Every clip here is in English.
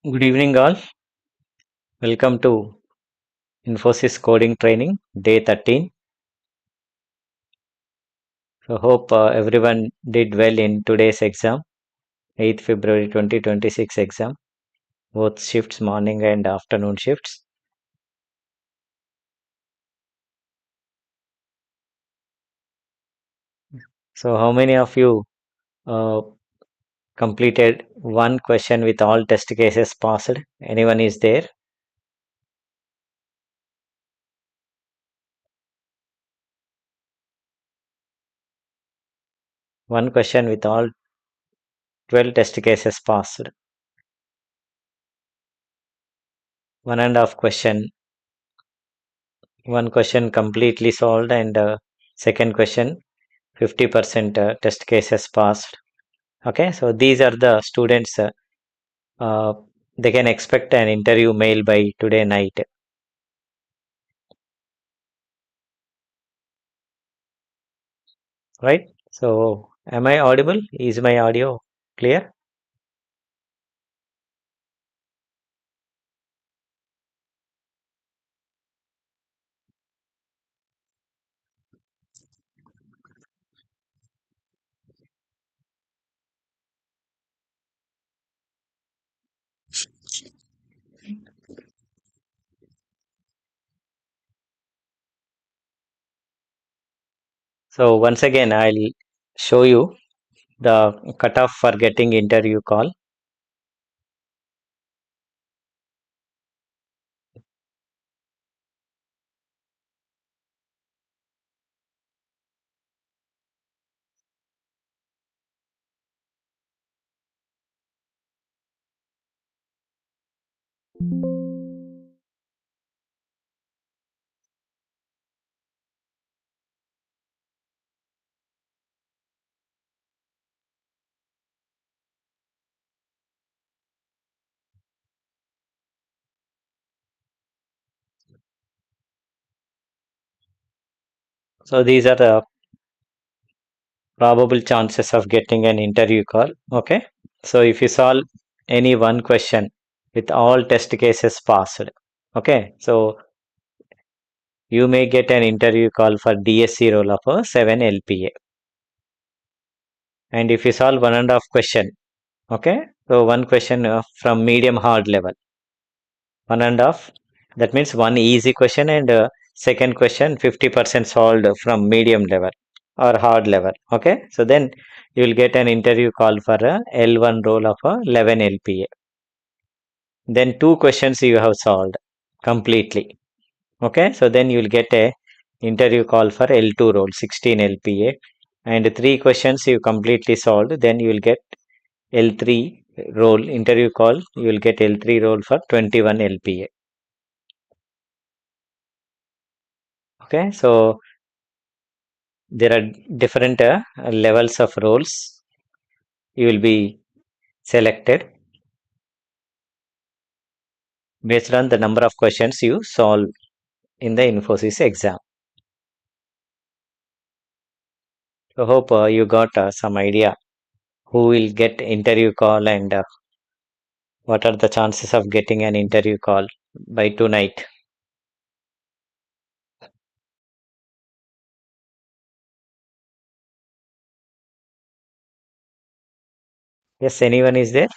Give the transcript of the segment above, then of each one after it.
Good evening, all. Welcome to Infosys Coding Training, day 13. So, hope everyone did well in today's exam, 8th February 2026 exam, both shifts, morning and afternoon shifts. So, how many of you uh, completed one question with all test cases passed? Anyone is there? One question with all 12 test cases passed. One and a half question, one question completely solved, and second question 50% test cases passed. Okay, so these are the students. Uh, they can expect an interview mail by today night, right? So, am I audible? Is my audio clear? So, once again, I'll show you the cutoff for getting interview call. So, these are the probable chances of getting an interview call. Okay, so if you solve any one question with all test cases passed, okay, so you may get an interview call for DSE role of a 7 LPA. And if you solve one and a half question, okay, so one question from medium hard level, one and a half, that means one easy question, and second question 50% solved from medium level or hard level. Okay, so then you will get an interview call for a L1 role of a 11 LPA. Then two questions you have solved completely. Okay, so then you will get a interview call for L2 role 16 LPA, and three questions you completely solved, then you will get L3 role interview call, you will get L3 role for 21 LPA. Okay, so there are different levels of roles you will be selected based on the number of questions you solve in the Infosys exam. So hope you got some idea who will get interview call, and what are the chances of getting an interview call by tonight. Yes, anyone is there?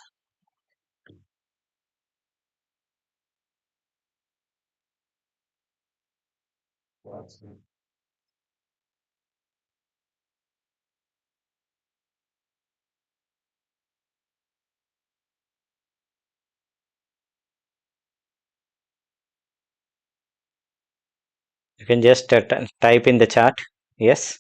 You can just type in the chat. Yes.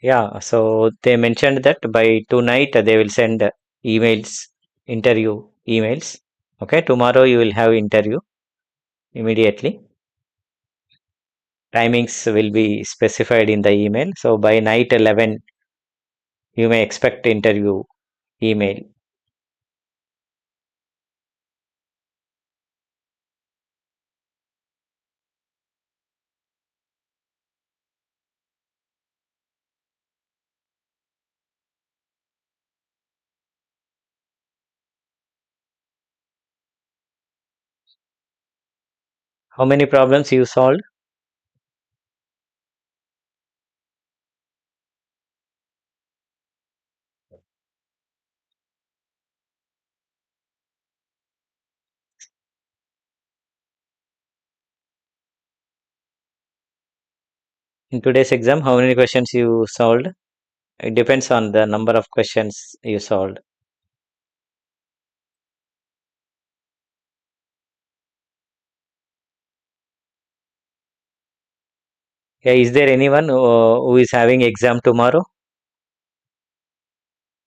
Yeah, so they mentioned that by tonight they will send emails, interview emails. Okay, tomorrow you will have interview immediately. Timings will be specified in the email. So by night 11, you may expect interview email. How many problems you solved? In today's exam, how many questions you solved? It depends on the number of questions you solved. Yeah, is there anyone who is having exam tomorrow?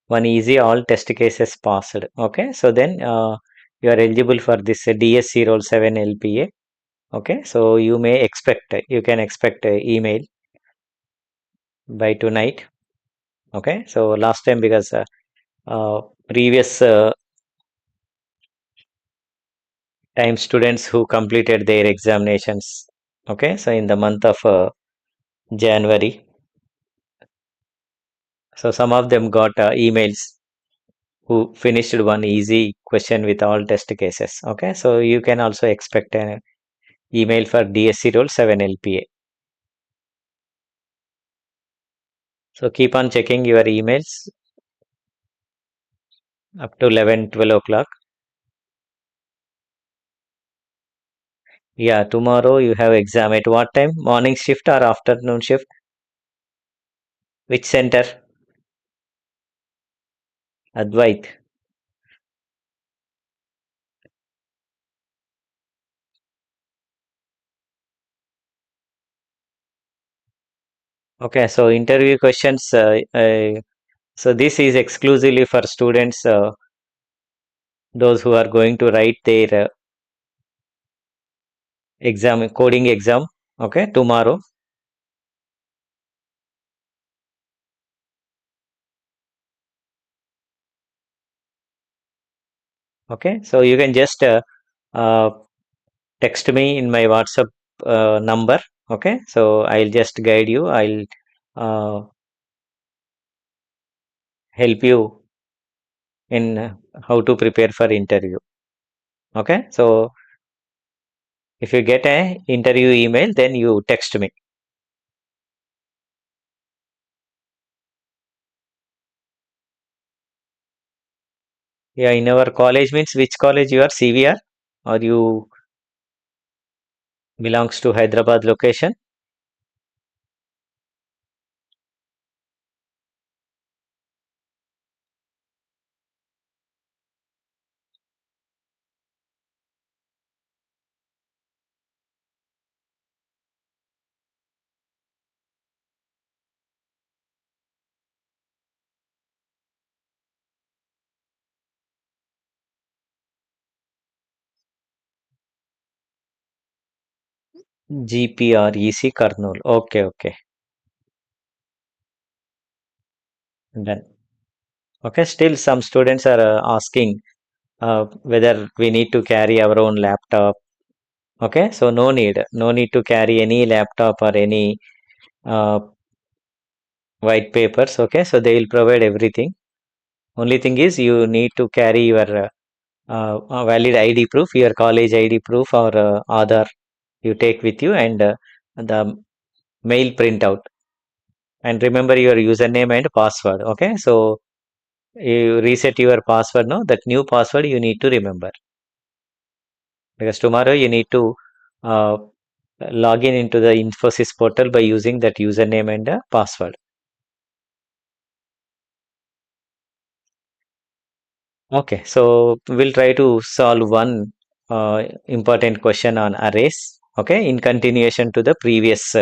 One easy, all test cases passed. Okay, so then you are eligible for this DSE Role 7 LPA. Okay, so you can expect a email by tonight. Okay, so last time because previous time students who completed their examinations. Okay, so in the month of January, so some of them got emails who finished one easy question with all test cases. Okay, so you can also expect an email for DSC Role 7 LPA. So keep on checking your emails up to 11, 12 o'clock. Yeah, tomorrow you have exam at what time? Morning shift or afternoon shift? Which center? Advait. Okay, so interview questions. So this is exclusively for students, those who are going to write their exam, coding exam. Okay, tomorrow. Okay, so you can just uh, text me in my WhatsApp number. Okay, so I'll just guide you. I'll help you in how to prepare for interview. Okay, so if you get a interview email, then you text me. Yeah, in our college means which college you are? CVR or you belongs to Hyderabad location? GPREC Karnool. Okay, okay, done. Okay, still some students are asking whether we need to carry our own laptop. Okay, so no need to carry any laptop or any uh, white papers. Okay, so they will provide everything. Only thing is you need to carry your valid ID proof, your college ID proof or Aadhaar you take with you and the mail printout. And remember your username and password. Okay, so you reset your password now. That new password you need to remember because tomorrow you need to uh, log in into the Infosys portal by using that username and password. Okay, so we'll try to solve one important question on arrays. Okay, in continuation to the previous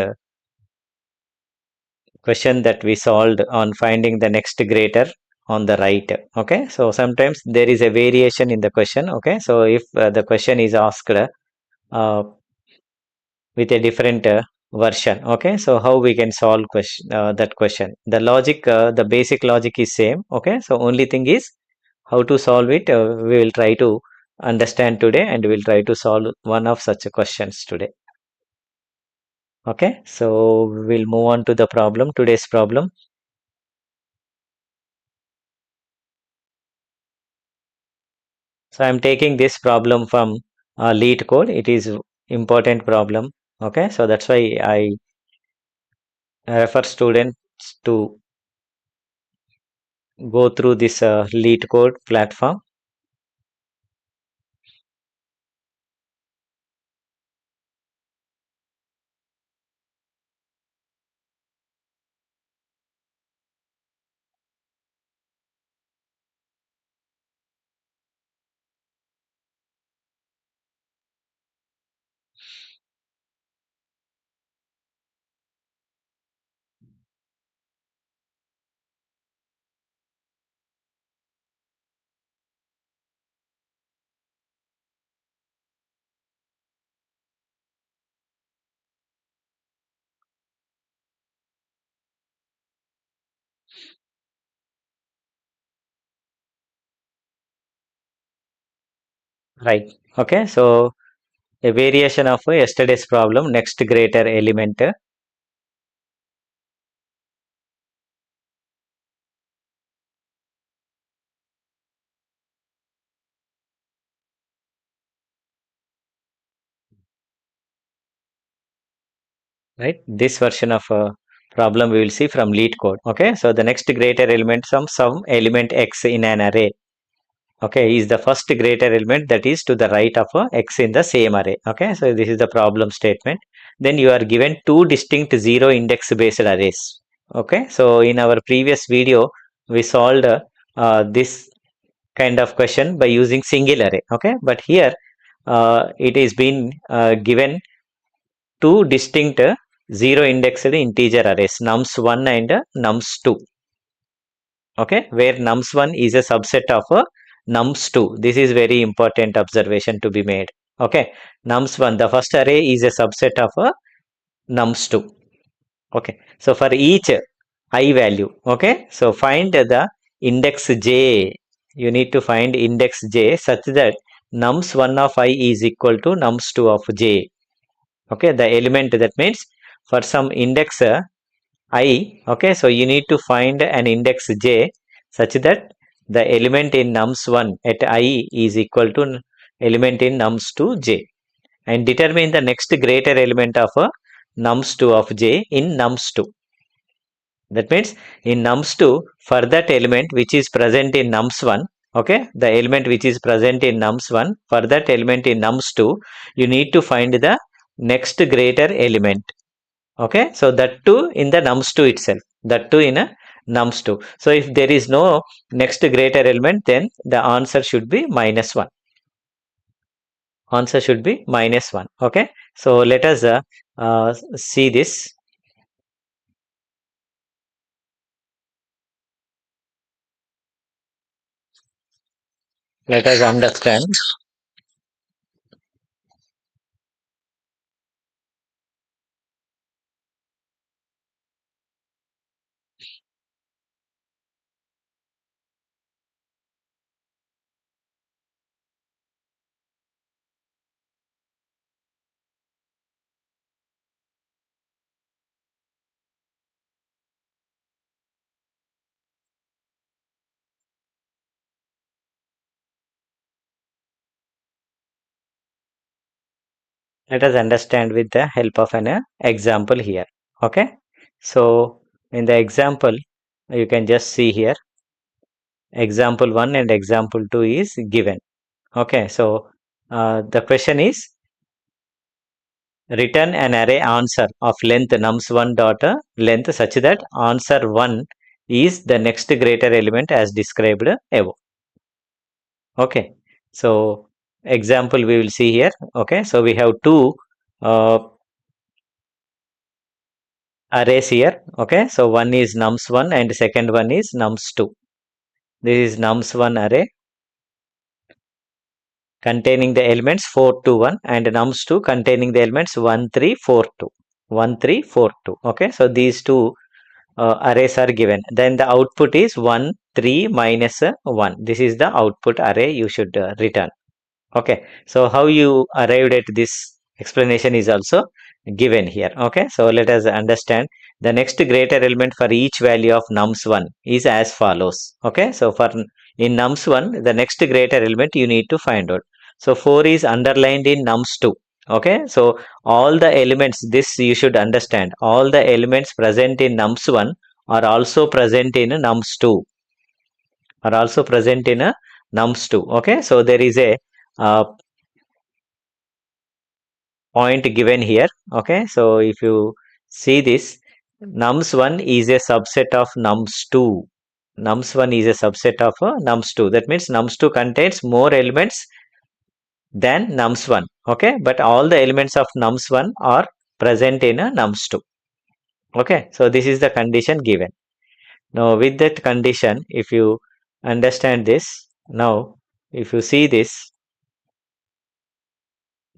question that we solved on finding the next greater on the right. Okay, so sometimes there is a variation in the question. Okay, so if the question is asked with a different version. Okay, so how we can solve that question? The logic, the basic logic is same. Okay, so only thing is how to solve it. We will try to understand today, and we'll try to solve one of such questions today. Okay, so we'll move on to the problem. Today's problem. So I'm taking this problem from lead code. It is important problem. Okay, so that's why I refer students to go through this lead code platform. Right. Okay, so a variation of yesterday's problem, next greater element. Right, this version of problem we will see from lead code. Okay, so the next greater element, some element x in an array, okay, is the first greater element that is to the right of x in the same array. Okay, so this is the problem statement. Then you are given two distinct zero index based arrays. Okay, so in our previous video we solved this kind of question by using single array. Okay, but here it is been given two distinct zero indexed integer arrays, nums1 and nums2. Okay, where nums1 is a subset of nums2. This is very important observation to be made. Okay, nums1, the first array, is a subset of nums2. Okay, so for each I value, okay, so find the index j. You need to find index j such that nums1 of I is equal to nums2 of j. Okay, the element, that means for some index I, okay, so you need to find an index j such that the element in nums1 at I is equal to element in nums2 j, and determine the next greater element of nums2 of j in nums2. That means in nums2, for that element which is present in nums1, okay, the element which is present in nums1, for that element in nums2, you need to find the next greater element. Okay, so that too in the nums2 itself, that too in a nums2. So if there is no next greater element, then the answer should be -1. Answer should be -1. Okay, so let us see this. Let us understand. Let us understand with the help of an example here. Okay, so in the example, you can just see here, example 1 and example 2 is given. Okay, so the question is, return an array answer of length nums1 dot length such that answer 1 is the next greater element as described above. Okay, so example we will see here. Okay, so we have two uh, arrays here. Okay, so one is nums1 and second one is nums2. This is nums1 array containing the elements 4 to 1 and nums2 containing the elements 1 3 4 2. 1 3 4 2. Okay, so these two arrays are given. Then the output is 1 3 minus 1. This is the output array you should return. Okay, so how you arrived at this explanation is also given here. Okay, so let us understand. The next greater element for each value of nums1 is as follows. Okay, so for in nums1, the next greater element you need to find out. So 4 is underlined in nums2. Okay, so all the elements, this you should understand, all the elements present in nums1 are also present in nums2, are also present in a nums2. Okay, so there is a uh, point given here. Okay, so if you see this, nums1 is a subset of nums2. Nums1 is a subset of nums2. That means nums2 contains more elements than nums1. Okay, but all the elements of nums1 are present in a nums2. Okay, so this is the condition given. Now with that condition, if you understand this, now if you see this,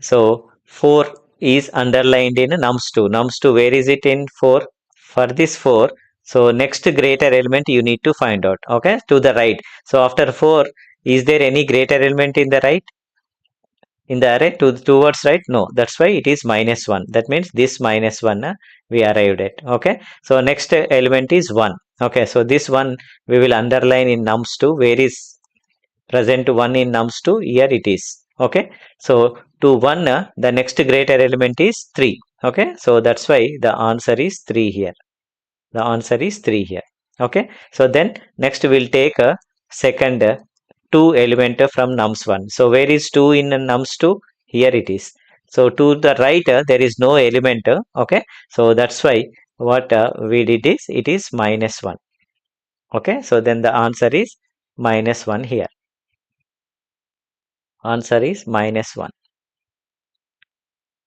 so 4 is underlined in nums2. Nums2, where is it in 4? For this 4, so next greater element you need to find out. Okay, to the right. So after 4, is there any greater element in the right? In the array towards right? No, that's why it is -1. That means this -1 we arrived at. Okay, so next element is 1. Okay, so this one we will underline in nums2. Where is present 1 in nums2? Here it is. Okay, so to 1 the next greater element is 3. Okay, so that's why the answer is 3 here. The answer is 3 here. Okay, so then next we'll take a second 2 element from nums1. So where is 2 in nums2? Here it is. So to the right there is no element. Okay, so that's why what we did is it is -1. Okay, so then the answer is -1 here. Answer is -1.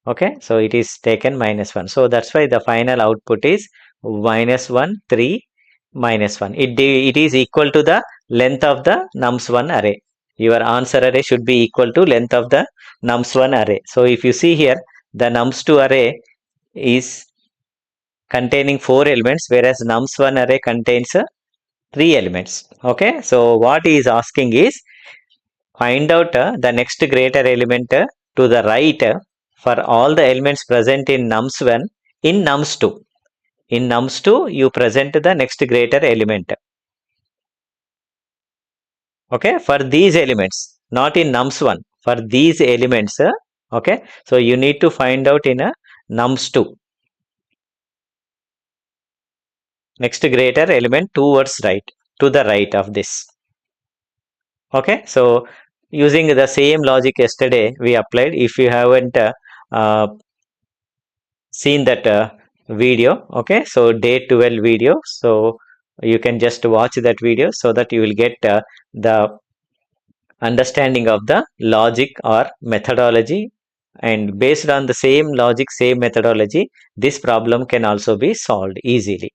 Okay, so it is taken -1. So that's why the final output is -1, 3, -1. It is equal to the length of the nums1 array. Your answer array should be equal to length of the nums1 array. So if you see here, the nums2 array is containing 4 elements, whereas nums1 array contains 3 elements. Okay, so what he is asking is find out the next greater element to the right for all the elements present in nums1 in nums2. In nums2, you present the next greater element. Okay, for these elements, not in nums1. For these elements, okay, so you need to find out in a nums2. Next greater element towards right, to the right of this. Okay, so using the same logic yesterday we applied. If you haven't uh, seen that video, okay, so day 12 video, so you can just watch that video so that you will get the understanding of the logic or methodology, and based on the same logic, same methodology, this problem can also be solved easily.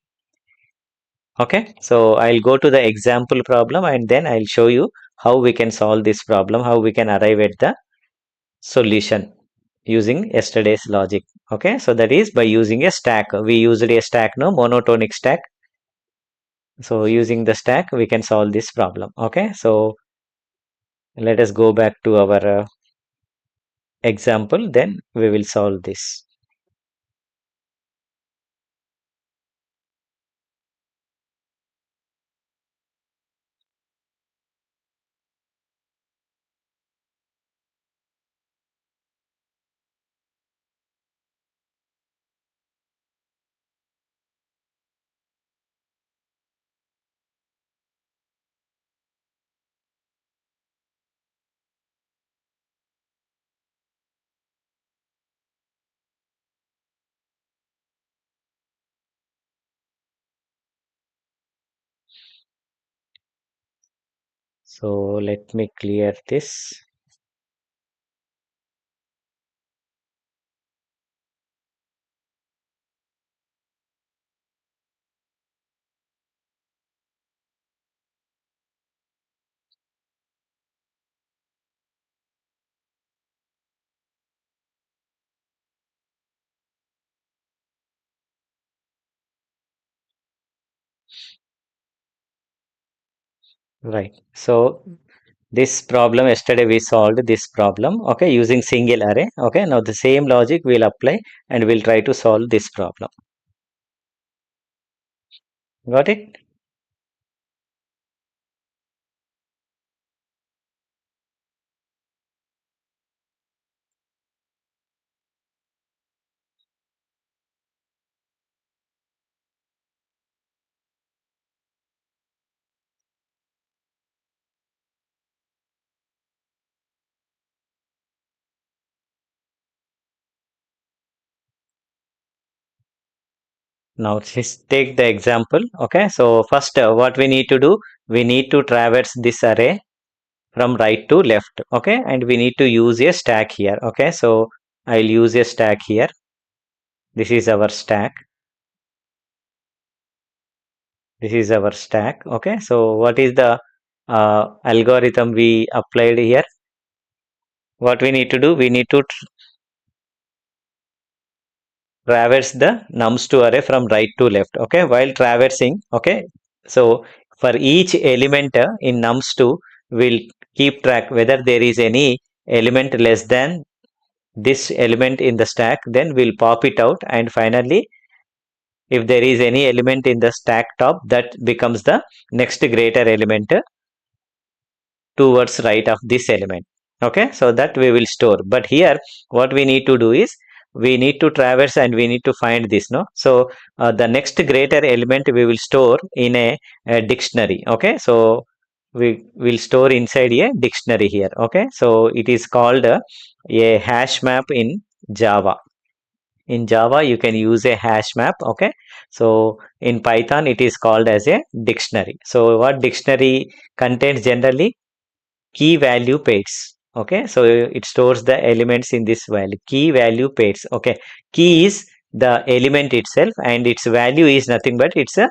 Okay, so I'll go to the example problem and then I'll show you how we can solve this problem, how we can arrive at the solution using yesterday's logic. Okay, so that is by using a stack. We used a stack, no, monotonic stack. So using the stack we can solve this problem. Okay, so let us go back to our example, then we will solve this. So let me clear this. Right, so this problem yesterday we solved this problem, okay, using single array. Okay, now the same logic we'll apply and we'll try to solve this problem. Got it? Now just take the example. Okay, so first what we need to do, we need to traverse this array from right to left. Okay, and we need to use a stack here. Okay, so I'll use a stack here. This is our stack. This is our stack. Okay, so what is the algorithm we applied here? What we need to do, we need to traverse the nums2 array from right to left. Okay, while traversing, okay, so for each element in nums2, we'll keep track whether there is any element less than this element in the stack, then we'll pop it out, and finally if there is any element in the stack top, that becomes the next greater element towards right of this element. Okay, so that we will store. But here what we need to do is we need to traverse and we need to find this. No, so the next greater element we will store in a dictionary. Okay, so we will store inside a dictionary here. Okay, so it is called a hash map in Java. In Java you can use a hash map. Okay, so in Python it is called as a dictionary. So what dictionary contains generally? Key value pairs. Okay, so it stores the elements in this value, key value pairs. Okay, key is the element itself and its value is nothing but it's a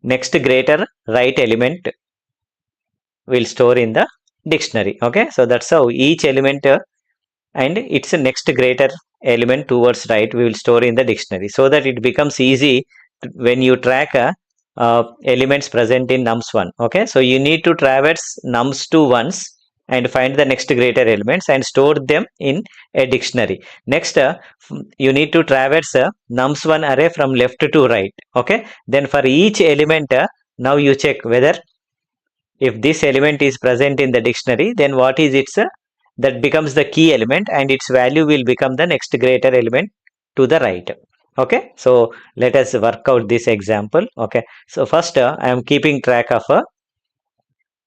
next greater right element will store in the dictionary. Okay, so that's how each element and its next greater element towards right we will store in the dictionary, so that it becomes easy when you track elements present in nums1. Okay, so you need to traverse nums2 once and find the next greater elements and store them in a dictionary. Next you need to traverse nums1 array from left to right. Okay, then for each element now you check whether if this element is present in the dictionary, then what is its that becomes the key element and its value will become the next greater element to the right. Okay, so let us work out this example. Okay, so first I am keeping track of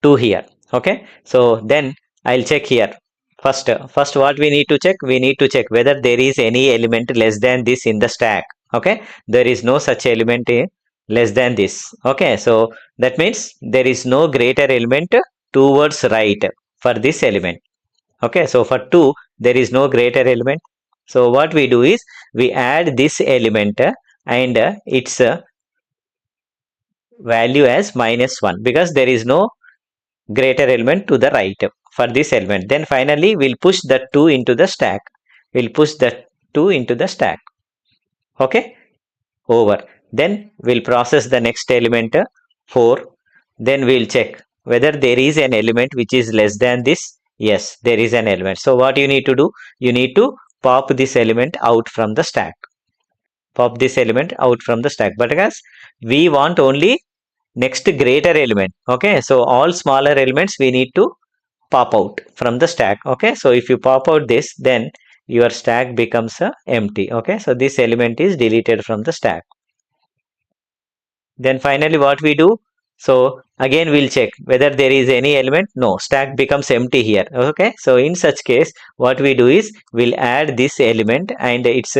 2 here. Okay, so then I'll check here. First what we need to check, we need to check whether there is any element less than this in the stack. Okay, there is no such element less than this. Okay, so that means there is no greater element towards right for this element. Okay, so for 2 there is no greater element. So what we do is we add this element and its value as -1, because there is no greater element to the right for this element. Then finally we'll push that 2 into the stack. We'll push that 2 into the stack. Okay, over. Then we'll process the next element 4. Then we'll check whether there is an element which is less than this. Yes, there is an element. So what you need to do, you need to pop this element out from the stack. Pop this element out from the stack. But guys, we want only next greater element. Okay, so all smaller elements we need to pop out from the stack. Okay, so if you pop out this, then your stack becomes empty. Okay, so this element is deleted from the stack. Then finally what we do, so again we'll check whether there is any element. No, stack becomes empty here. Okay, so in such case what we do is we'll add this element and its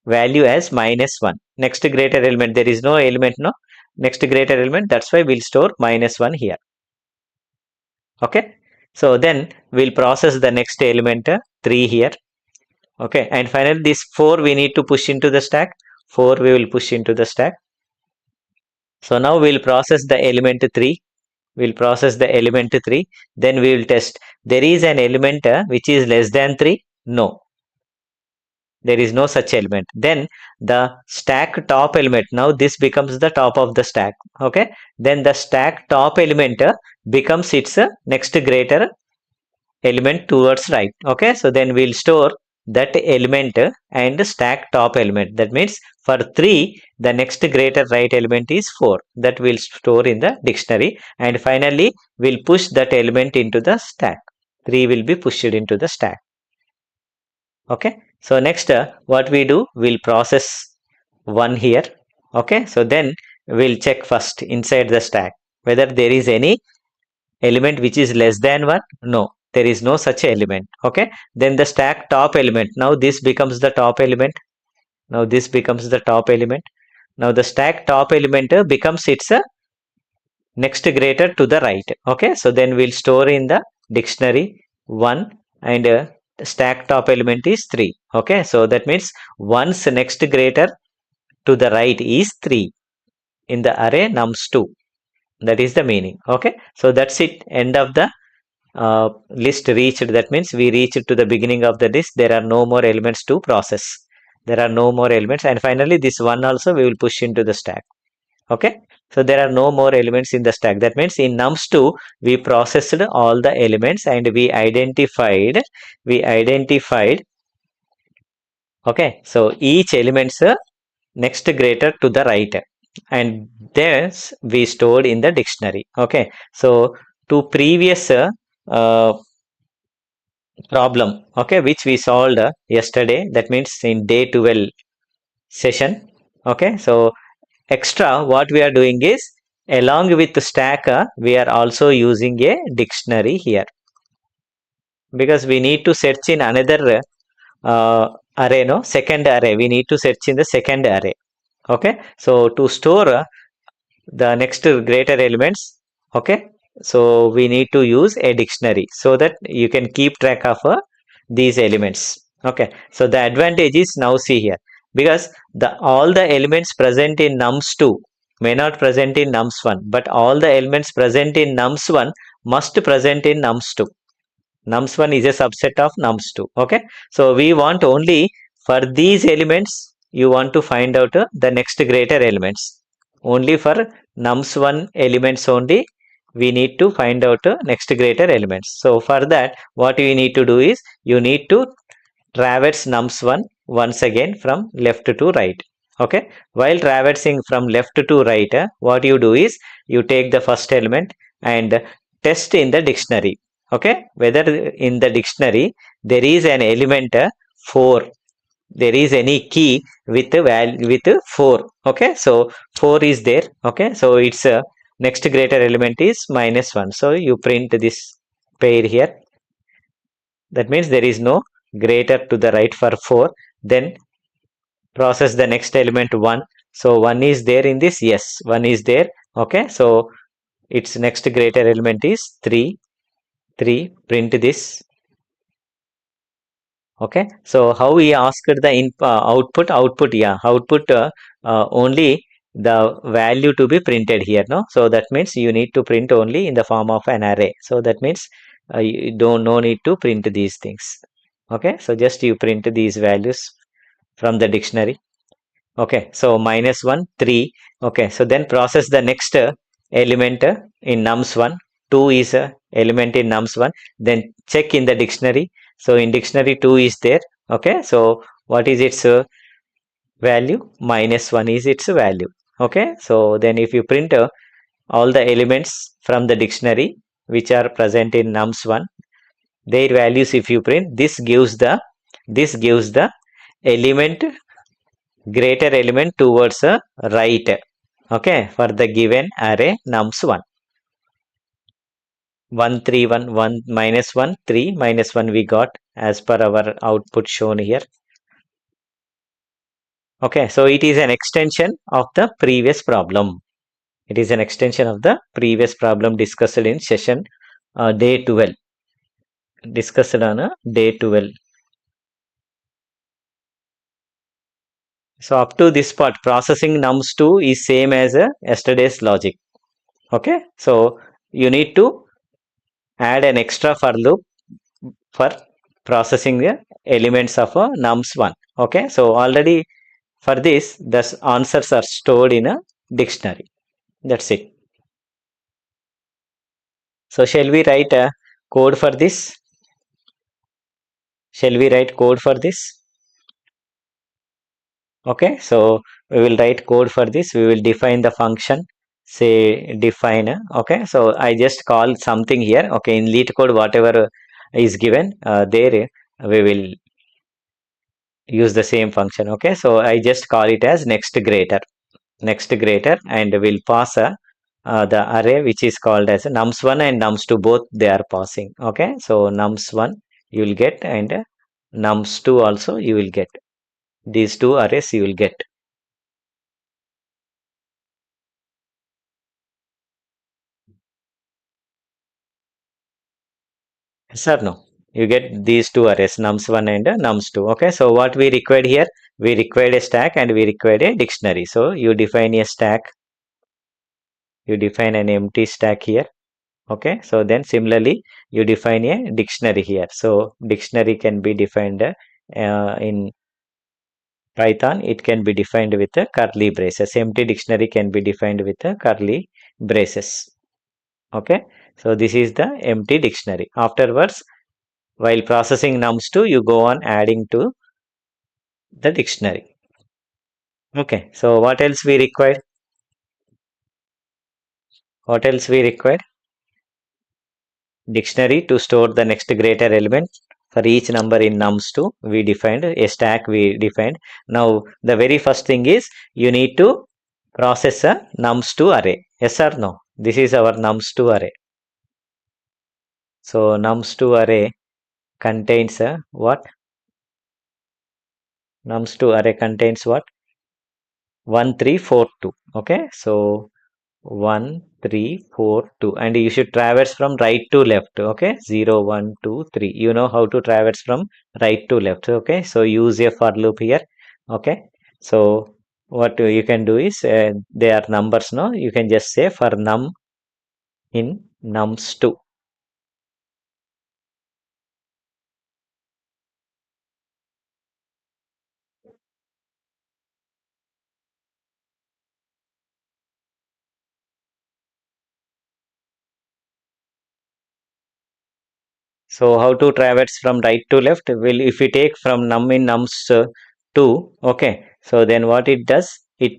value as -1. Next greater element, there is no element. No, next greater element, that's why we'll store -1 here. Okay, so then we'll process the next element 3 here. Okay, and finally this 4 we need to push into the stack. 4 we will push into the stack. So now we'll process the element 3. We'll process the element 3. Then we will test. There is an element which is less than 3. No, there is no such element. Then the stack top element. Now this becomes the top of the stack. Okay, then the stack top element becomes its next greater element towards right. Okay, so then we'll store that element and stack top element. That means for 3 the next greater right element is 4, that we'll store in the dictionary, and finally we'll push that element into the stack. 3 will be pushed into the stack. Okay, so next what we do, we'll process 1 here. Okay, so then we'll check first inside the stack whether there is any element which is less than 1. No, there is no such element. Okay, then the stack top element, now this becomes the top element. Now this becomes the top element. Now the stack top element becomes its next greater to the right. Okay, so then we'll store in the dictionary 1 and stack top element is 3. Okay, so that means once next greater to the right is 3 in the array nums2. That is the meaning. Okay, so that's it. End of the list reached. That means we reached to the beginning of the list. There are no more elements to process. There are no more elements, and finally this one also we will push into the stack. Okay, so there are no more elements in the stack. That means in nums2 we processed all the elements and we identified. Okay, so each elements next greater to the right, and this we stored in the dictionary. Okay, so to previous problem, okay, which we solved yesterday, that means in day 12 session. Okay, so extra what we are doing is, along with the stack we are also using a dictionary here, because we need to search in another array, no, second array. We need to search in the second array. Okay, so to store the next greater elements, okay, so we need to use a dictionary so that you can keep track of these elements. Okay, so the advantage is, now see here, because the all the elements present in nums2 may not present in nums1, but all the elements present in nums1 must present in nums2. Nums1 is a subset of nums2. Okay, so we want only for these elements, you want to find out the next greater elements. Only for nums1 elements only we need to find out next greater elements. So for that, what you need to do is, you need to traverse nums1 once again from left to right. Okay, while traversing from left to right, what you do is, you take the first element and test in the dictionary. Okay, whether in the dictionary there is an element 4, there is any key with a value with 4. Okay, so 4 is there. Okay, so its next greater element is -1, so you print this pair here. That means there is no greater to the right for 4. Then process the next element 1. So 1 is there in this. Yes, 1 is there. Okay, so its next greater element is 3. 3, print this. Okay, so how we asked the output, yeah, output only the value to be printed here, no? So that means you need to print only in the form of an array. So that means you don't no need to print these things. Okay, so just you print these values from the dictionary. Okay, so -1, 3. Okay, so then process the next element in nums1. 2 is a element in nums1. Then check in the dictionary. So in dictionary 2 is there. Okay, so what is its value? -1 is its value. Okay, so then if you print all the elements from the dictionary which are present in nums1, their values, if you print, this gives the element, greater element towards a right. Okay, for the given array nums1. 1 3 1 1 -1 3 -1 we got as per our output shown here. Okay, so it is an extension of the previous problem. It is an extension of the previous problem discussed in session day 12. Discussed on day 12. So up to this part, processing nums2 is same as yesterday's logic. Okay, so you need to add an extra for loop for processing the elements of nums1. Okay, so already for this, the answers are stored in a dictionary. That's it. So shall we write a code for this? Shall we write code for this? Okay, so we will write code for this. We will define the function. Say define. Okay, so I just call something here. Okay, in lead code, whatever is given there, we will use the same function. Okay, so I just call it as next greater, and we'll pass the array which is called as nums1 and nums2, both they are passing. Okay, so nums1 you will get, and nums2 also you will get. These two arrays you will get. Yes or no? You get these two arrays, nums1 and nums2. Okay, so what we required here? We required a stack and we required a dictionary. So you define a stack, you define an empty stack here. Okay, so then similarly, you define a dictionary here. So dictionary can be defined in Python, it can be defined with a curly braces. Empty dictionary can be defined with a curly braces. Okay, so this is the empty dictionary. Afterwards, while processing nums2, you go on adding to the dictionary. Okay, so what else we require? What else we require? Dictionary to store the next greater element. For each number in nums2, we defined a stack we defined. Now, the very first thing is you need to process a nums2 array. Yes or no? This is our nums2 array. So, nums2 array contains a what? Nums2 array contains what? 1, 3, 4, 2. Okay, so 1, 3, 4, 2. And you should traverse from right to left. Okay, 0, 1, 2, 3. You know how to traverse from right to left. Okay, so use a for loop here. Okay, so what you can do is they are numbers. No, you can just say for num in nums2. So how to traverse from right to left? Well, if we take from num in nums 2, okay. So then what it does? It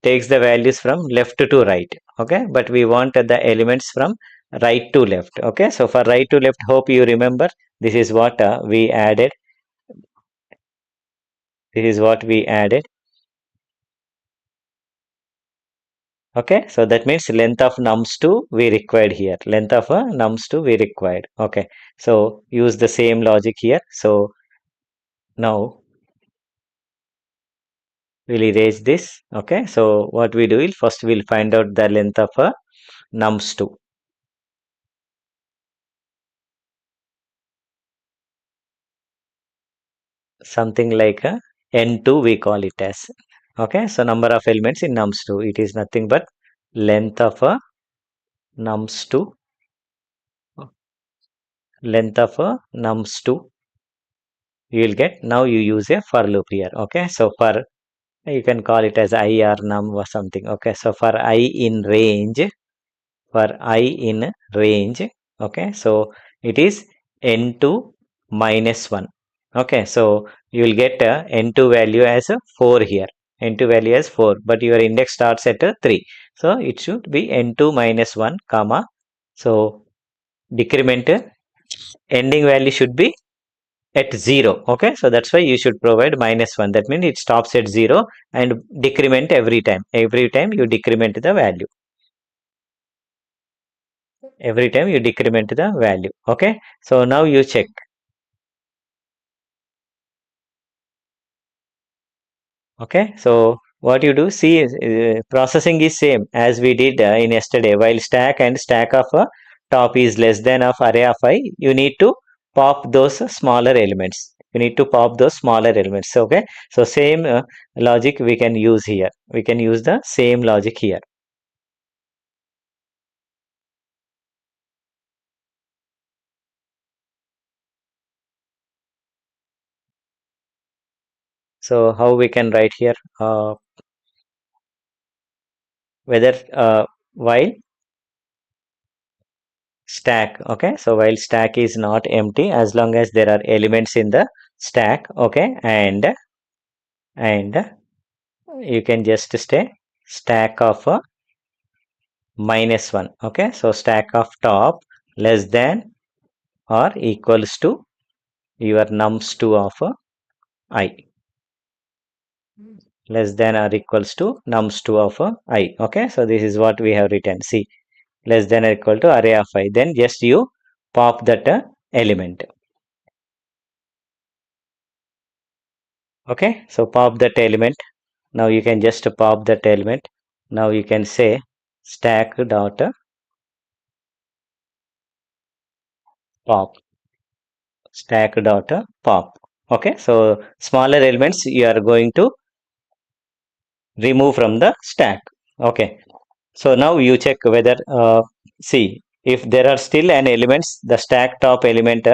takes the values from left to right, okay. But we want the elements from right to left, okay. So for right to left, hope you remember this is what we added. This is what we added, okay. So that means length of nums 2 we required here. Length of nums 2 we required, okay. So use the same logic here. So now we'll erase this. Okay, so what we do is first we'll find out the length of a nums2, something like a n2 we call it as. Okay, so number of elements in nums2, it is nothing but length of a nums2, length of a nums2 you will get. Now you use a for loop here. Okay, so for you can call it as I or num or something. Okay, so for I in range, for I in range, okay, so it is n2 minus 1. Okay, so you will get n2 value as a 4 here, n2 value as 4, but your index starts at 3, so it should be n2 minus 1 comma, so decrement ending value should be at 0. Okay, so that's why you should provide minus 1, that means it stops at 0 and decrement every time you decrement the value, every time you decrement the value. Okay, so now you check. Okay, so what you do, see, processing is same as we did in yesterday. While stack and stack of top is less than of array of I, you need to pop those smaller elements, you need to pop those smaller elements. Okay, so same logic we can use here, we can use the same logic here. So how we can write here, whether while stack. Okay, so while stack is not empty, as long as there are elements in the stack, okay, and you can just say stack of minus 1. Okay, so stack of top less than or equals to your nums2 of I, less than or equals to nums2 of I. Okay, so this is what we have written. See, less than or equal to array of I, then just you pop that element. Okay, so pop that element. Now you can just pop that element. Now you can say stack dot pop. stack dot pop. Okay, so smaller elements you are going to remove from the stack. Okay, so now you check whether see if there are still an elements, the stack top element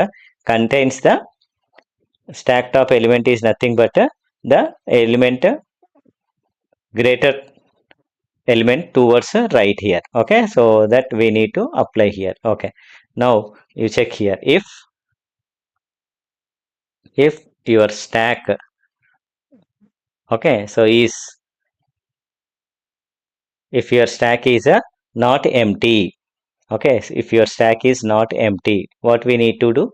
contains the stack top element is nothing but the element greater element towards right here. Okay, so that we need to apply here. Okay, now you check here if your stack, okay, so is if your stack is not empty. Okay, so if your stack is not empty, what we need to do,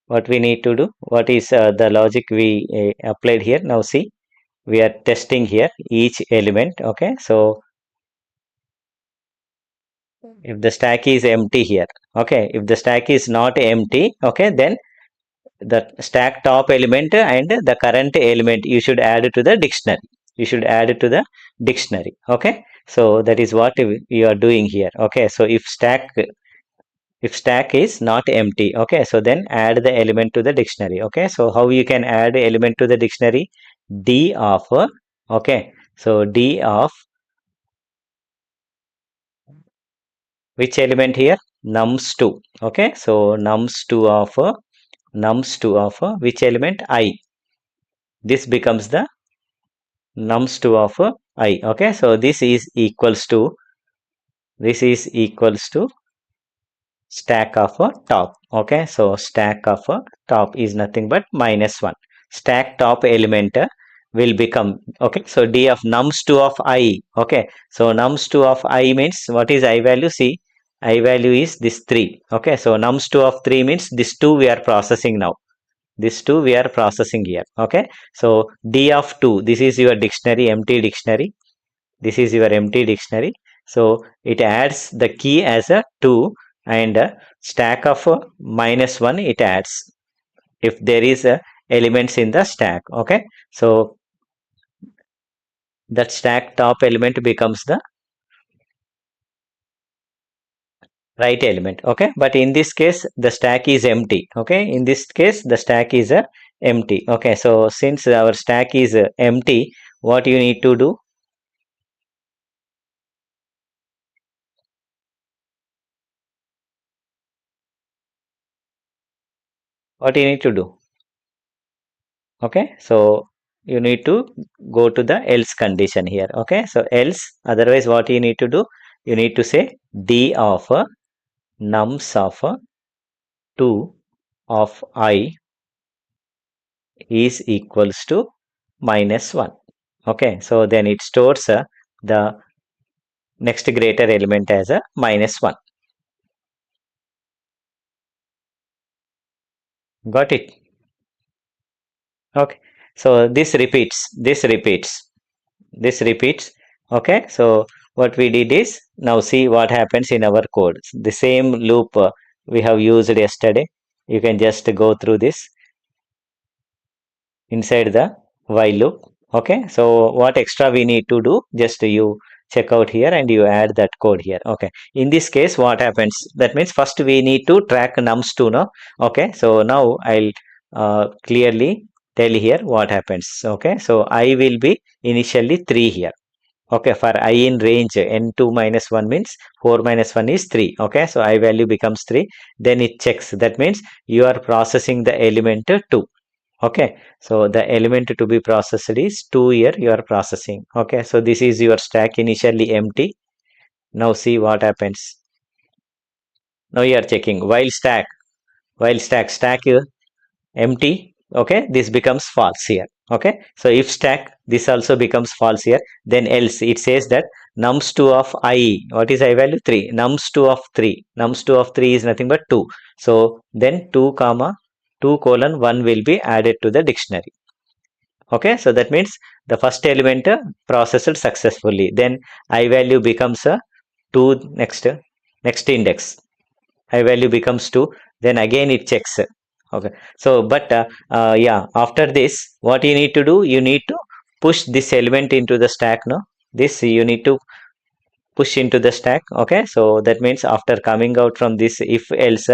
what is the logic we applied here. Now see, we are testing here each element. Okay, so if the stack is empty here, okay, if the stack is not empty, okay, then the stack top element and the current element you should add to the dictionary. You should add it to the dictionary. Okay, so that is what you are doing here. Okay, so if stack is not empty, okay, so then add the element to the dictionary. Okay, so how you can add element to the dictionary? D of okay, so D of which element here? Nums2. Okay, so nums2 of which element? I. This becomes the nums2 of I. Okay, so this is equals to stack of top. Okay, so stack of top is nothing but -1. Stack top element will become, okay, so D of nums2 of I. Okay, so nums2 of I means what is I value? See, I value is this 3. Okay, so nums2 of 3 means this 2 we are processing now. This 2 we are processing here. Okay, so D of 2, this is your dictionary, empty dictionary. This is your empty dictionary. So it adds the key as a 2 and a stack of -1 it adds if there is elements in the stack. Okay, so that stack top element becomes the right element. Okay, but in this case the stack is empty. Okay, in this case the stack is empty. Okay, so since our stack is empty, what you need to do? What you need to do? Okay, so you need to go to the else condition here. Okay, so else, otherwise what you need to do? You need to say D of nums of 2 of I is equals to -1. Okay, so then it stores the next greater element as a -1. Got it? Okay, so this repeats. Okay, so what we did is, now see what happens in our code. The same loop we have used yesterday. You can just go through this inside the while loop. Okay, so what extra we need to do? Just you check out here and you add that code here. Okay, in this case what happens? That means first we need to track nums2 now. Okay, so now I'll clearly tell here what happens. Okay, so I will be initially 3 here. Okay, for I in range n2 minus 1 means 4 minus 1 is 3. Okay, so I value becomes 3. Then it checks. That means you are processing the element 2. Okay, so the element to be processed is 2 here you are processing. Okay, so this is your stack initially empty. Now see what happens. Now you are checking while stack empty. Okay, this becomes false here. Okay, so if stack, this also becomes false here. Then else it says that nums2 of I, what is I value? 3. Nums2 of 3 is nothing but 2. So then 2 comma 2 colon 1 will be added to the dictionary. Okay, so that means the first element processed successfully. Then I value becomes a 2. Next index I value becomes 2. Then again it checks. Okay, so but yeah, after this what you need to do? You need to push this element into the stack. No, this you need to push into the stack. Okay, so that means after coming out from this if else,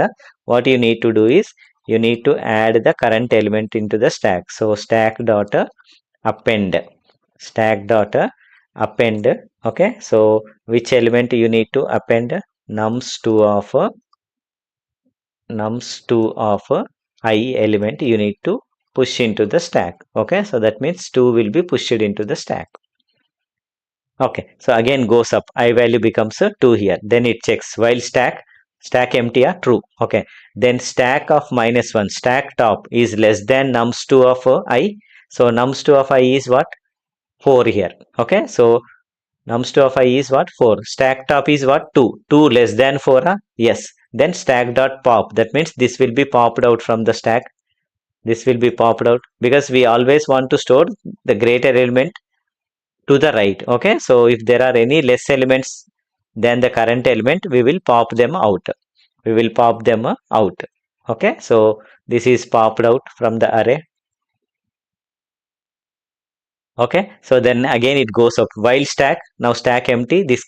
what you need to do is you need to add the current element into the stack. So stack dot append, stack dot append. Okay, so which element you need to append? Nums2 of nums2 of I element you need to push into the stack. Okay, so that means 2 will be pushed into the stack. Okay, so again goes up, I value becomes a 2 here. Then it checks while stack empty are true. Okay, then stack of -1, stack top is less than nums2 of I. So nums2 of I is what? 4 here. Okay, so nums2 of I is what? 4. Stack top is what? 2. 2 less than 4. Yes. Then stack dot pop. That means this will be popped out from the stack. This will be popped out because we always want to store the greater element to the right. Okay, so if there are any less elements than the current element, we will pop them out. We will pop them out. Okay, so this is popped out from the array. Okay, so then again it goes up while stack, now stack empty, this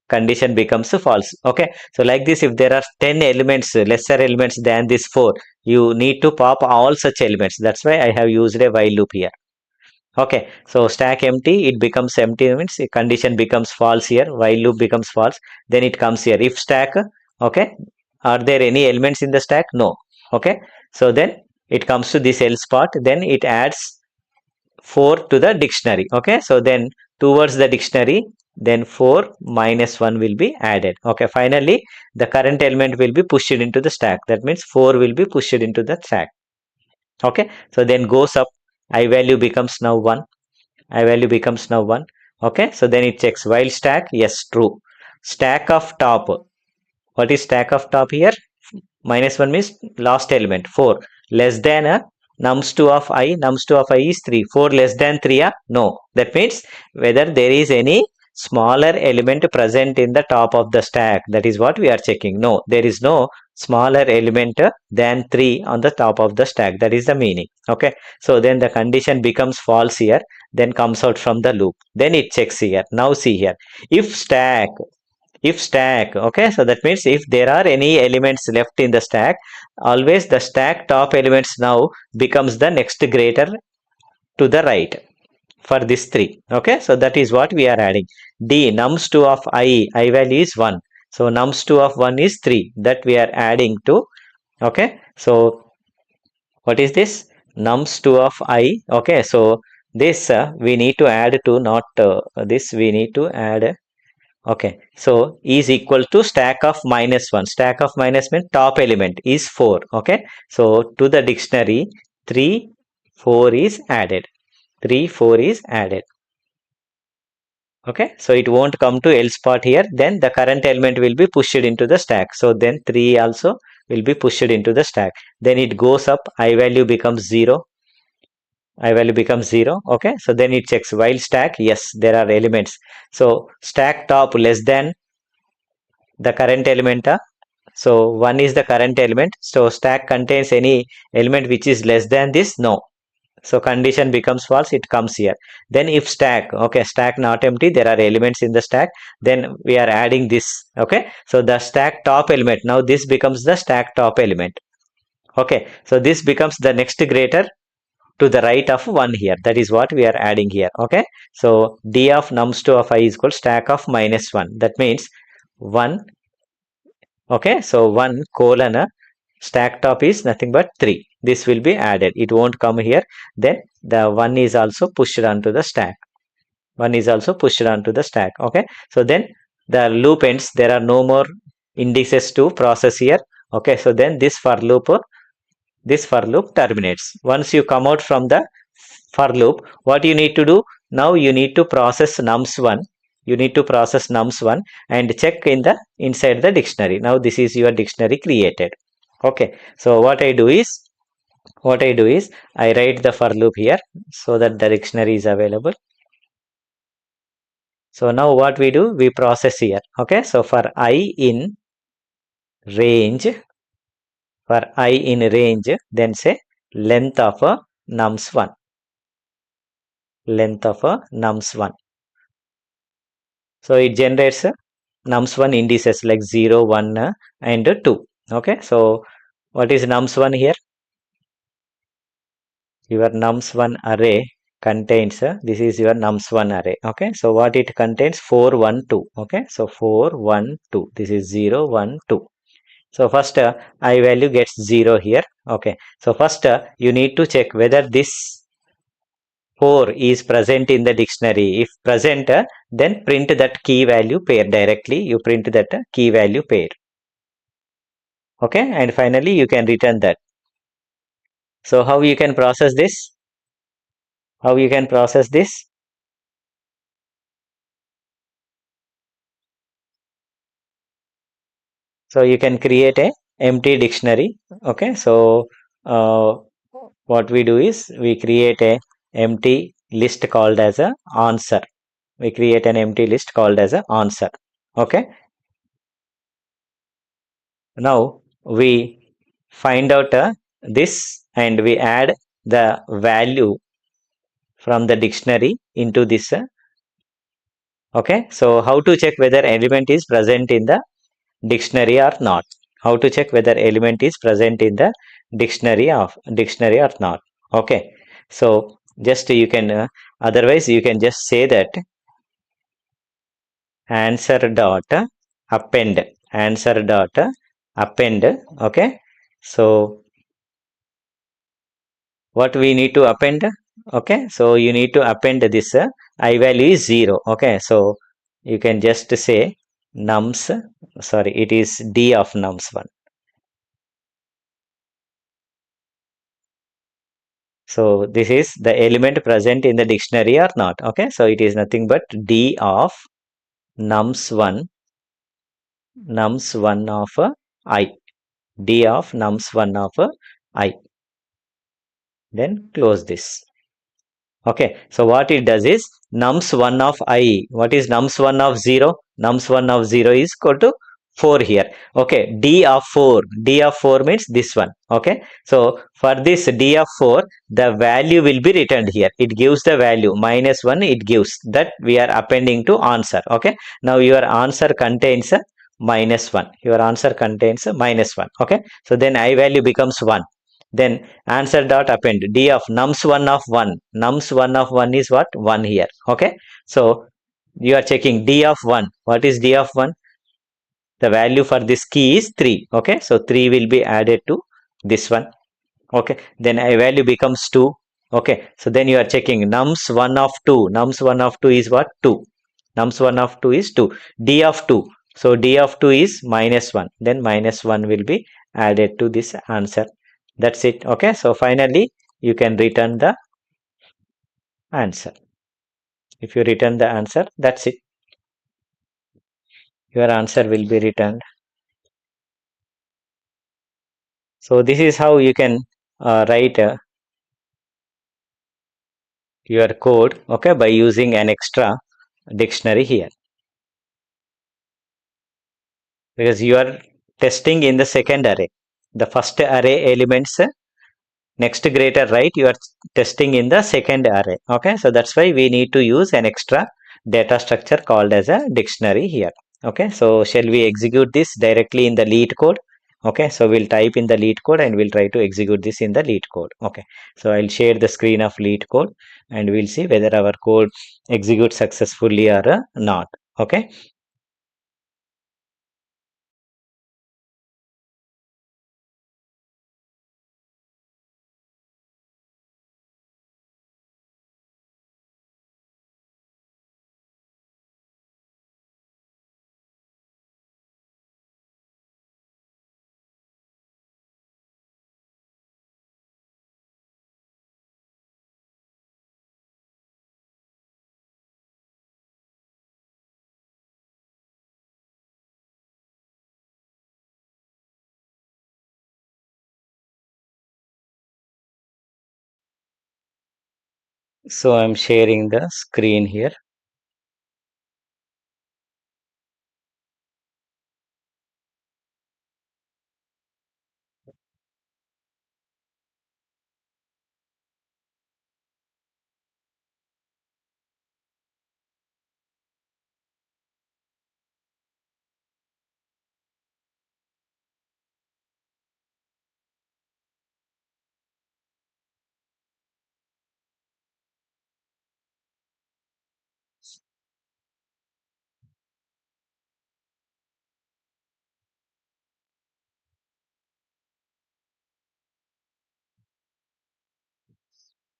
condition becomes false. Okay, so like this, if there are 10 elements, lesser elements than this 4, you need to pop all such elements. That's why I have used a while loop here. Okay, so stack empty, it becomes empty, means a condition becomes false here, while loop becomes false. Then it comes here if stack. Okay, are there any elements in the stack? No. Okay, so then it comes to this else part, then it adds 4 to the dictionary. Okay, so then towards the dictionary, then 4 minus 1 will be added. Okay, finally the current element will be pushed into the stack. That means 4 will be pushed into the stack. Okay, so then goes up, I value becomes now 1. I value becomes now 1. Okay, so then it checks while stack, yes, true. Stack of top, what is stack of top here? -1 means last element 4 less than a nums2 of I. Nums2 of I is 3. 4 less than 3. No, that means whether there is any smaller element present in the top of the stack, that is what we are checking. No, there is no smaller element than 3 on the top of the stack. That is the meaning. Okay, so then the condition becomes false here, then comes out from the loop, then it checks here. Now see here, if stack, okay, so that means if there are any elements left in the stack, always the stack top elements now becomes the next greater to the right for this 3. Okay, so that is what we are adding. D nums2 of I value is 1, so nums2 of 1 is 3, that we are adding to. Okay, so what is this? Nums2 of I. Okay, so this we need to add to, not this we need to add. Okay, so is equal to stack of -1. Stack of minus means top element is 4. Okay, so to the dictionary 3, 4 is added. 3, 4 is added. Okay, so it won't come to else part here. Then the current element will be pushed into the stack. So then 3 also will be pushed into the stack. Then it goes up, I value becomes 0. I value becomes 0. Okay, so then it checks while stack, yes, there are elements. So stack top less than the current element. So 1 is the current element. So stack contains any element which is less than this? No. So condition becomes false, it comes here. Then if stack, okay, stack not empty, there are elements in the stack, then we are adding this. Okay, so the stack top element, now this becomes the stack top element. Okay, so this becomes the next greater to the right of 1 here. That is what we are adding here. Okay, so d of nums2 of I is equal stack of -1. That means 1. Okay, so 1 colon stack top is nothing but 3. This will be added. It won't come here. Then the 1 is also pushed onto the stack. 1 is also pushed onto the stack. Okay, so then the loop ends. There are no more indices to process here. Okay, so then this for loop terminates. Once you come out from the for loop, what you need to do? Now you need to process nums1. You need to process nums1 and check in the inside the dictionary. Now this is your dictionary created. Okay, so what I do is I write the for loop here so that the dictionary is available. So now what we do, we process here. Okay, so for I in range, then say length of a nums1. Length of a nums1. So it generates nums1 indices like 0, 1 and 2. Okay, so what is nums1 here? Your nums1 array contains this is your nums1 array. Okay, so what it contains? 4, 1, 2. Okay, so 4, 1, 2. This is 0, 1, 2. So first I value gets 0 here. Okay, so first you need to check whether this 4 is present in the dictionary. If present, then print that key value pair directly. You print that key value pair. Okay, and finally you can return that. So how you can process this? How you can process this? So you can create a empty dictionary. Okay, so uh, what we do is we create a empty list called as a answer. We create an empty list called as a answer. Okay, now we find out this and we add the value from the dictionary into this. Okay, so how to check whether element is present in the dictionary or not? How to check whether element is present in the dictionary or not? Okay, so just you can otherwise you can just say that answer dot append answer dot append. Okay, so what we need to append? Okay, so you need to append this I value is 0. Okay, so you can just say nums, sorry, it is d of nums1. So this is the element present in the dictionary or not. Okay, so it is nothing but d of nums1 of I, d of nums1 of I. Then close this. Okay, so what it does is nums1 of I. What is nums1 of 0? Nums1 of 0 is equal to 4 here. Okay, d of 4. D of 4 means this one. Okay, so for this d of 4, the value will be returned here. It gives the value -1, it gives that we are appending to answer. Okay, now your answer contains a -1. Your answer contains a -1. Okay, so then I value becomes 1. Then answer dot append d of nums1 of 1. Nums1 of 1 is what? 1 here. Okay, so you are checking d of 1. What is d of 1? The value for this key is 3. Okay, so 3 will be added to this one. Okay, then a value becomes 2. Okay, so then you are checking nums1 of 2. Nums1 of 2 is what? 2. Nums1 of 2 is 2. D of 2. So d of 2 is -1. Then -1 will be added to this answer. That's it. Okay, so finally you can return the answer. If you return the answer, that's it. Your answer will be returned. So this is how you can write your code, okay, by using an extra dictionary here, because you are testing in the second array. The first array elements next greater, right? You are testing in the second array. Okay, so that's why we need to use an extra data structure called as a dictionary here. Okay, so shall we execute this directly in the lead code? Okay, so we'll type in the lead code and we'll try to execute this in the lead code. Okay, so I'll share the screen of lead code and we'll see whether our code executes successfully or not. Okay, so I'm sharing the screen here.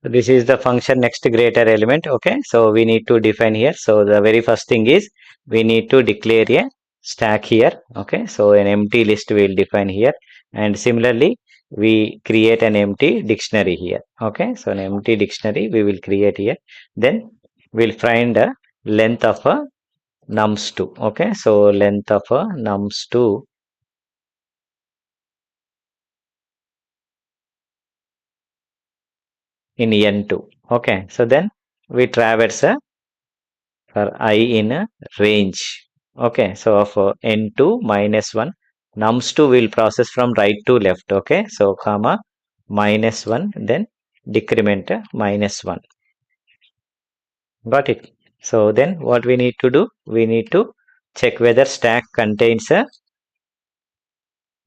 This is the function next greater element. Okay, so we need to define here. So the very first thing is we need to declare a stack here. Okay, so an empty list we will define here, and similarly we create an empty dictionary here. Okay, so an empty dictionary we will create here. Then we'll find a length of a nums2. Okay, so length of a nums2 in n2. Okay, so then we traverse a for I in a range. Okay, so of n2 minus 1, nums2 will process from right to left. Okay, so comma minus 1, then decrement minus 1. Got it? So then what we need to do? We need to check whether stack contains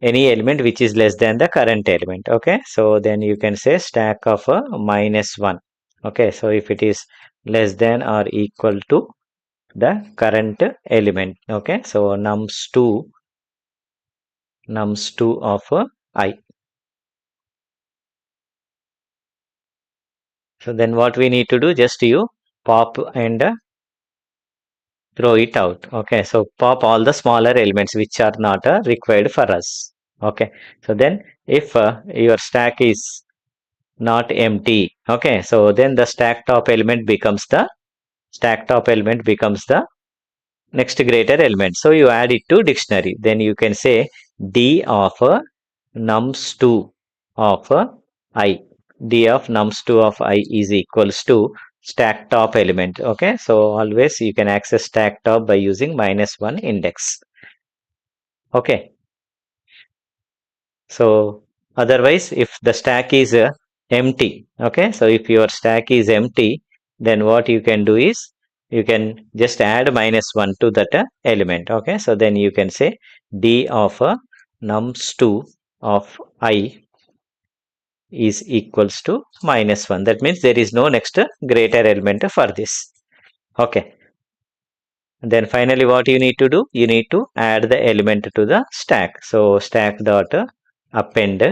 any element which is less than the current element. Okay, so then you can say stack of minus 1. Okay, so if it is less than or equal to the current element. Okay, so nums2 of I. So then what we need to do, just you pop and throw it out. Okay, so pop all the smaller elements which are not required for us. Okay, so then if your stack is not empty, okay, so then the stack top element becomes the next greater element. So you add it to dictionary. Then you can say d of nums2 of I. D of nums2 of I is equals to stack top element. Okay, so always you can access stack top by using -1 index. Okay, so otherwise if the stack is empty, okay, so if your stack is empty, then what you can do is you can just add -1 to that element. Okay, so then you can say d of nums2 of I is equals to -1. That means there is no next greater element for this. Okay. Then finally, what you need to do? You need to add the element to the stack. So stack dot append,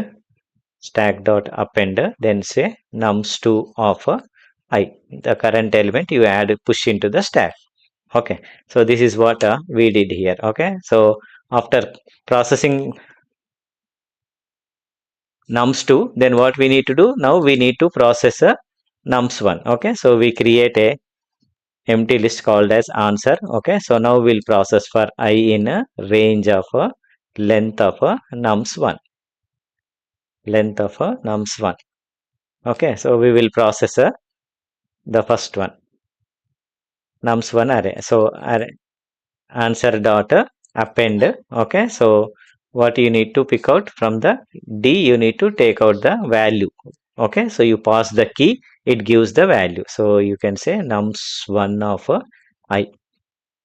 stack dot append, then say nums2 of I. The current element you add push into the stack. Okay. So this is what we did here. Okay. So after processing nums2, then what we need to do? Now we need to process a nums1. Okay, so we create a empty list called as answer. Okay, so now we'll process for I in a range of a length of a nums1, length of a nums1. Okay, so we will process the first one, nums1 array. So array answer dot append. Okay, so what you need to pick out from the d, you need to take out the value. Okay, so you pass the key, it gives the value. So you can say nums1 of I.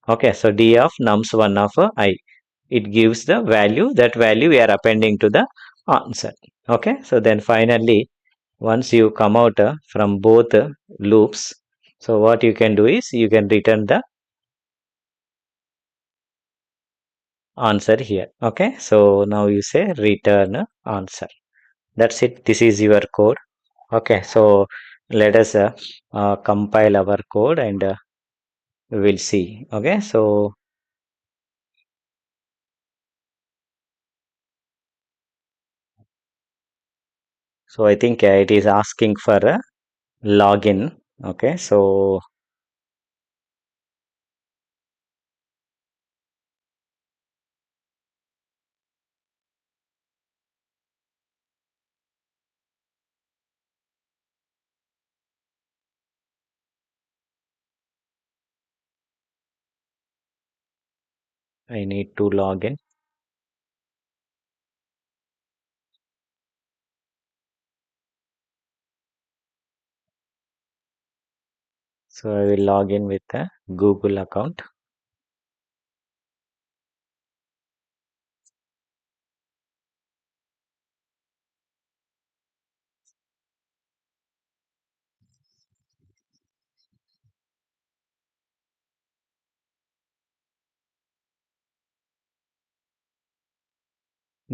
Okay, so d of nums1 of I, it gives the value. That value we are appending to the answer. Okay, so then finally once you come out from both loops, so what you can do is you can return the answer here. Okay, so now you say return answer. That's it. This is your code. Okay, so let us compile our code and we will see. Okay, so I think it is asking for a login. Okay, so I need to log in. So I will log in with a Google account.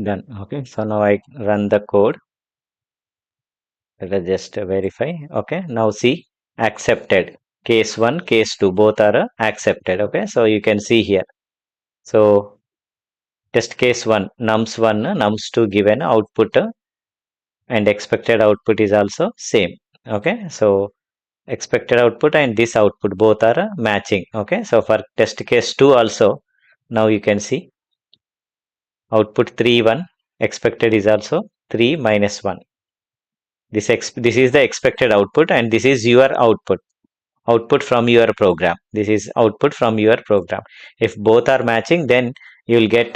Done. Okay, so now I run the code. Let us just verify. Okay, now see, accepted. Case 1, case 2, both are accepted. Okay, so you can see here. So test case 1, nums 1, nums 2 given output and expected output is also same. Okay, so expected output and this output both are matching. Okay, so for test case 2 also, now you can see output 3 1, expected is also 3 minus 1. This is the expected output and this is your output from your program. This is output from your program. If both are matching, then you will get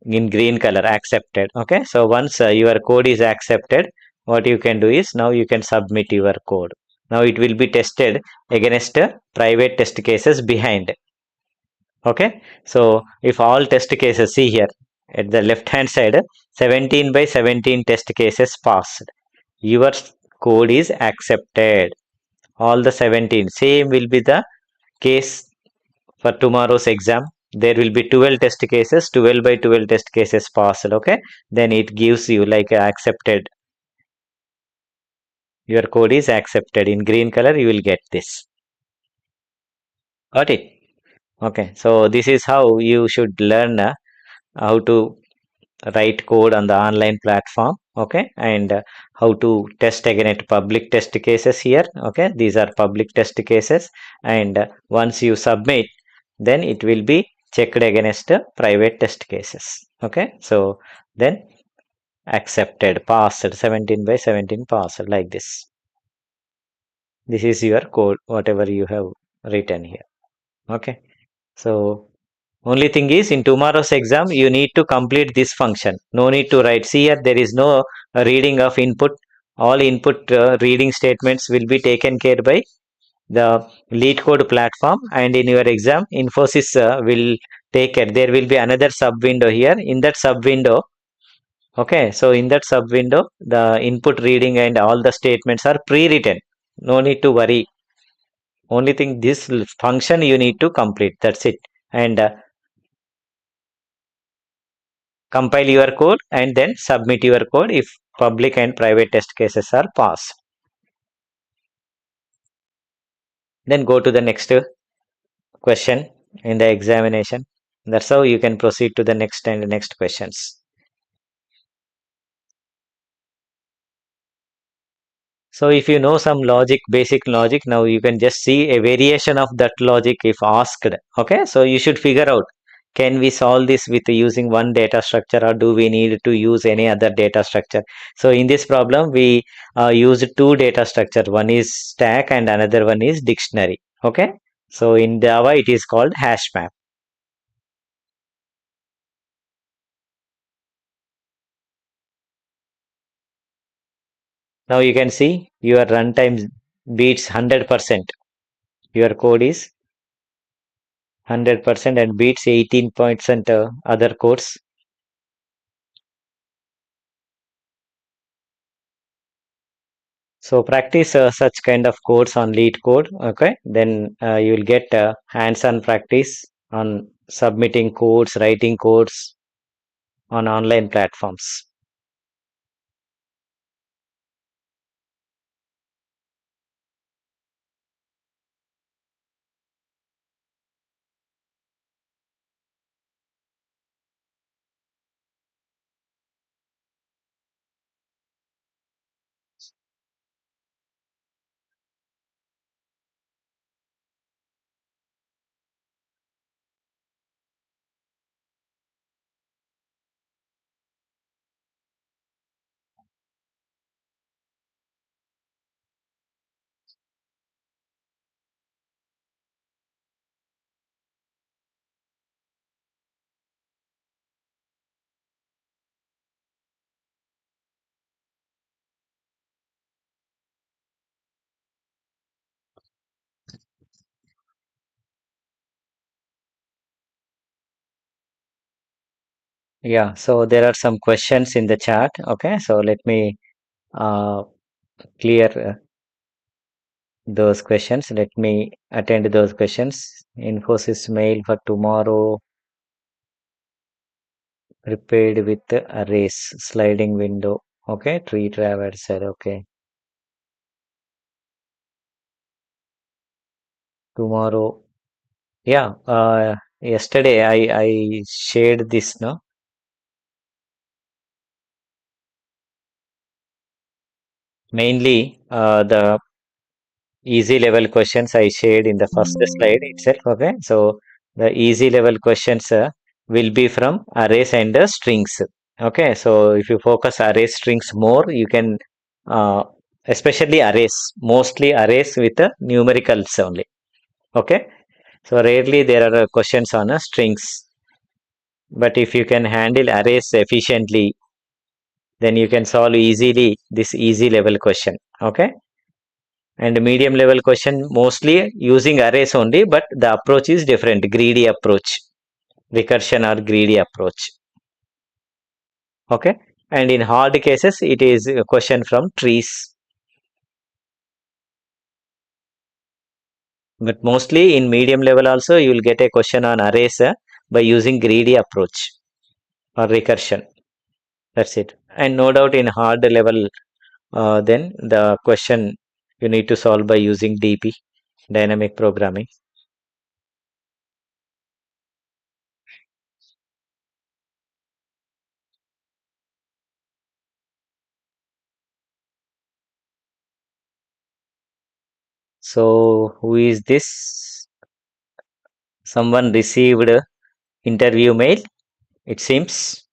in green color accepted. Okay, so once your code is accepted, what you can do is now you can submit your code. Now it will be tested against private test cases behind. Okay, so if all test cases, see here at the left hand side, 17 by 17 test cases passed, your code is accepted. All the 17 same will be the case for tomorrow's exam. There will be 12 test cases, 12 by 12 test cases passed. Okay, then it gives you like accepted. Your code is accepted in green color. You will get this. Got it? Okay, so this is how you should learn how to write code on the online platform. Okay, and how to test against public test cases here. Okay, these are public test cases, and once you submit, then it will be checked against private test cases. Okay, so then accepted, passed, 17 by 17 passed, like this. This is your code, whatever you have written here. Okay, so only thing is, in tomorrow's exam, you need to complete this function. No need to write. See here, there is no reading of input. All input reading statements will be taken care by the lead code platform. And in your exam, Infosys will take care. There will be another sub window here. In that sub window, okay, so in that sub window, the input reading and all the statements are pre-written. No need to worry. Only thing, this function you need to complete. That's it. And compile your code and then submit your code if public and private test cases are passed. Then go to the next question in the examination. That's how you can proceed to the next and next questions. So if you know some logic, basic logic, now you can just see a variation of that logic if asked. Okay, so you should figure out, can we solve this with using one data structure or do we need to use any other data structure? So in this problem, we use two data structure. One is stack and another one is dictionary. Okay, so in Java, it is called hash map. Now you can see your runtime beats 100%. Your code is 100% and beats 18% other codes. So practice such kind of codes on lead code. Okay, then you will get hands-on practice on submitting codes, writing codes on online platforms. Yeah, so there are some questions in the chat. Okay, so let me uh, clear those questions. Let me attend those questions. Infosys mail for tomorrow prepared with arrays, sliding window. Okay, tree traverser. Okay, tomorrow. Yeah. Yesterday I shared this. No, mainly the easy level questions I shared in the first slide itself. Okay, so the easy level questions will be from arrays and strings. Okay, so if you focus array strings more, you can especially arrays, mostly arrays with numericals only. Okay, so rarely there are questions on strings, but if you can handle arrays efficiently, then you can solve easily this easy level question. Okay, and medium level question mostly using arrays only, but the approach is different, greedy approach, recursion or greedy approach. Okay, and in hard cases it is a question from trees, but mostly in medium level also you will get a question on arrays by using greedy approach or recursion. That's it. And no doubt in hard level, then the question you need to solve by using DP, dynamic programming. So who is this? Someone received interview mail, it seems,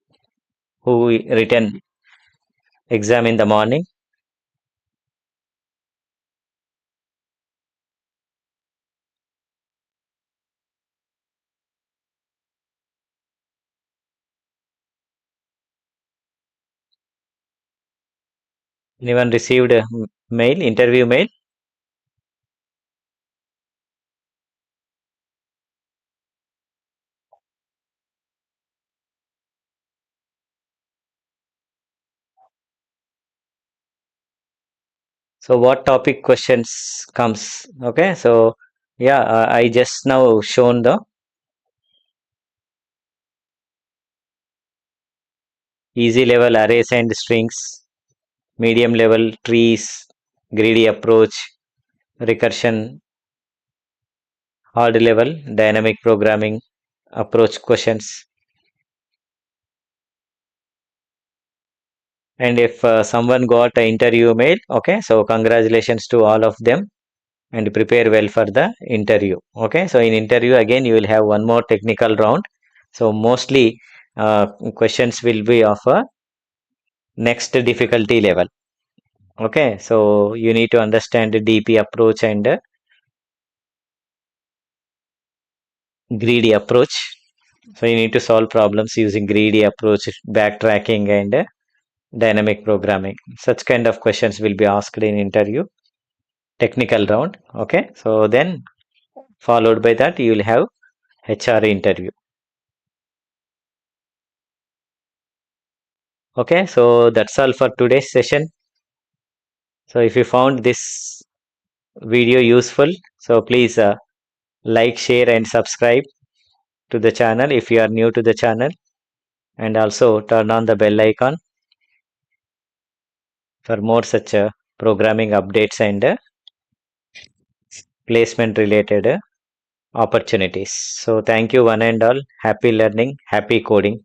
who written exam in the morning. Anyone received a mail, interview mail? So what topic questions comes? Okay, so yeah, I just now shown the easy level arrays and strings, medium level trees, greedy approach, recursion, hard level dynamic programming approach questions. And if someone got an interview mail, okay, so congratulations to all of them and prepare well for the interview. Okay, so in interview again you will have one more technical round. So mostly questions will be of a next difficulty level. Okay, so you need to understand the DP approach and greedy approach. So you need to solve problems using greedy approach, backtracking and dynamic programming. Such kind of questions will be asked in interview, technical round. Okay, so then followed by that you will have HR interview. Okay, so that's all for today's session. So if you found this video useful, so please like, share and subscribe to the channel if you are new to the channel, and also turn on the bell icon for more such programming updates and placement related opportunities. So thank you one and all. Happy learning, happy coding.